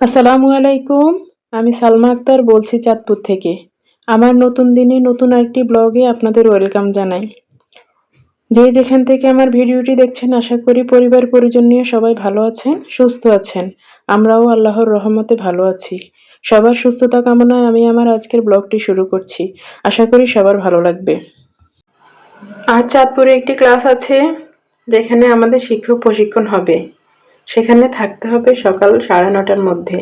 আসসালামু আলাইকুম। আমি সালমা আক্তার বলছি চাঁদপুর থেকে। আমার নতুন দিনে নতুন আরেকটি ব্লগে আপনাদের ওয়েলকাম জানাই। যে যেখান থেকে আমার ভিডিওটি দেখছেন আশা করি পরিবার পরিজন নিয়ে সবাই ভালো আছেন, সুস্থ আছেন। আমরাও আল্লাহর রহমতে ভালো আছি। সবার সুস্থতা কামনায় আমি আমার আজকের ব্লগটি শুরু করছি। আশা করি সবার ভালো লাগবে। আজ চাঁদপুরে একটি ক্লাস আছে যেখানে আমাদের শিক্ষক প্রশিক্ষণ হবে। সেখানে থাকতে হবে সকাল 9:30টার মধ্যে।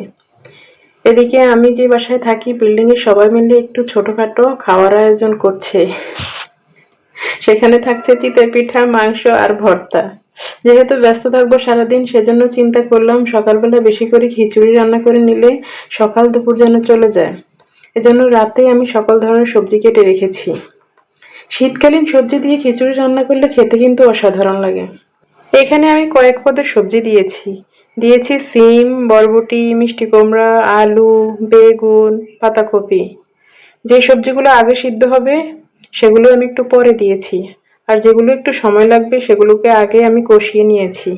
এদিকে আমি যে বাসায় থাকি বিল্ডিং এর সবাই মিলে একটু ছোটখাটো খাওয়ার আয়োজন করছে। সেখানে থাকছে চিতই পিঠা, মাংস আর ভর্তা। যেহেতু ব্যস্ত থাকবো সারাদিন সেজন্য চিন্তা করলাম সকালবেলা বেশি করে খিচুড়ি রান্না করে নিলে সকাল দুপুর যেন চলে যায়। এজন্য রাতেই আমি সকল ধরনের সবজি কেটে রেখেছি। শীতকালীন সবজি দিয়ে খিচুড়ি রান্না করলে খেতে কিন্তু অসাধারণ লাগে। এখানে আমি কয়েক পদের সবজি দিয়েছি সিম, বরবটি, মিষ্টি কুমড়া, আলু, বেগুন, পাতাকপি। যে সবজিগুলো আগে সিদ্ধ হবে সেগুলো আমি একটু পরে দিয়েছি, আর যেগুলো একটু সময় লাগবে সেগুলোকে আগে আমি কষিয়ে নিয়েছি।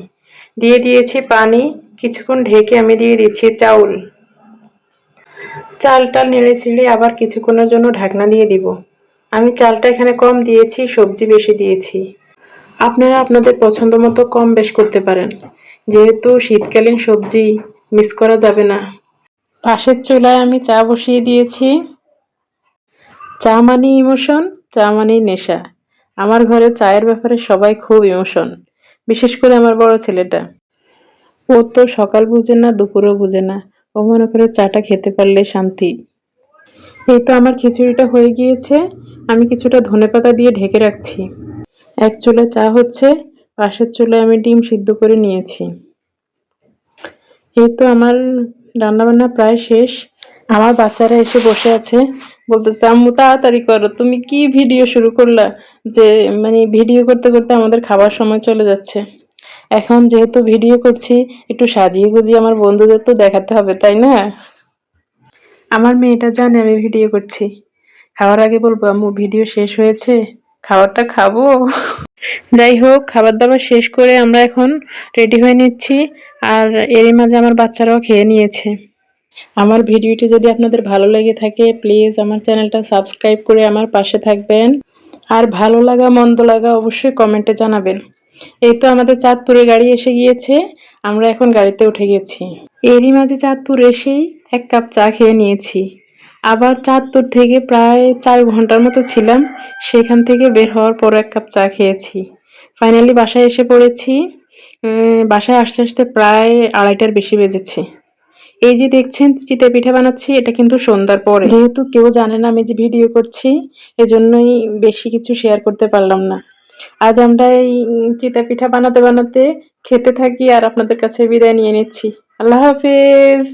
দিয়ে দিয়েছি পানি। কিছুক্ষণ ঢেকে আমি দিয়ে দিচ্ছি চাউল। চালটা নেড়ে ছেড়ে আবার কিছুক্ষণের জন্য ঢাকনা দিয়ে দিব। আমি চালটা এখানে কম দিয়েছি, সবজি বেশি দিয়েছি। আপনারা আপনাদের পছন্দ মতো কম বেশ করতে পারেন, যেহেতু শীতকালীন সবজি মিস করা যাবে না। পাশের চুলায় আমি চা বসিয়ে দিয়েছি। চা মানে ইমোশন, চা মানে নেশা। আমার ঘরে চায়ের ব্যাপারে সবাই খুব ইমোশন, বিশেষ করে আমার বড় ছেলেটা। ও তো সকাল বুঝে না, দুপুরও বুঝে না। ও মনে করে চাটা খেতে পারলে শান্তি। এই তো আমার খিচুড়িটা হয়ে গিয়েছে। আমি কিছুটা ধনেপাতা দিয়ে ঢেকে রাখছি। এক চুলায় চা হচ্ছে, পাশের চুলায় আমি ডিম সিদ্ধ করে নিয়েছি। এই তো আমার রান্নাবান্না প্রায় শেষ। আমার বাচ্চারা এসে বসে আছে, বলতেছে আম্মু তাড়াতাড়ি করো, তুমি কি ভিডিও শুরু করলা? যে ভিডিও করতে করতে আমাদের খাবার সময় চলে যাচ্ছে। এখন যেহেতু ভিডিও করছি একটু সাজিয়ে গুজিয়ে আমার বন্ধুদের তো দেখাতে হবে, তাই না? আমার মেয়েটা জানে আমি ভিডিও করছি। খাওয়ার আগে বলবো আম্মু ভিডিও শেষ হয়েছে, খাবারটা খাবো। যাই হোক, খাবার দাবার শেষ করে আমরা এখন রেডি হয়ে নিচ্ছি। আর এরই মাঝে আমার বাচ্চারাও খেয়ে নিয়েছে। আমার ভিডিওটি যদি আপনাদের ভালো লেগে থাকে প্লিজ আমার চ্যানেলটা সাবস্ক্রাইব করে আমার পাশে থাকবেন। আর ভালো লাগা মন্দ লাগা অবশ্যই কমেন্টে জানাবেন। এই তো আমাদের চাঁদপুরে গাড়ি এসে গিয়েছে, আমরা এখন গাড়িতে উঠে গেছি। এরই মাঝে চাঁদপুর এসেই এক কাপ চা খেয়ে নিয়েছি। আবার চাঁদপুর থেকে প্রায় 4 ঘন্টার মতো ছিলাম, সেখান থেকে বের হওয়ার পর এক কাপ চা খেয়েছি। ফাইনালি বাসায় এসে পড়েছি। বাসায় আসতে আসতে প্রায় 2:30টার বেশি বেজেছে। এই যে দেখছেন চিতই পিঠা বানাচ্ছি, এটা কিন্তু সন্ধ্যার পরে। যেহেতু কেউ জানে না আমি যে ভিডিও করছি, এজন্যই বেশি কিছু শেয়ার করতে পারলাম না। আজ আমরা এই চিতই পিঠা বানাতে বানাতে খেতে থাকি আর আপনাদের কাছে বিদায় নিয়ে নিচ্ছি। আল্লাহ হাফেজ।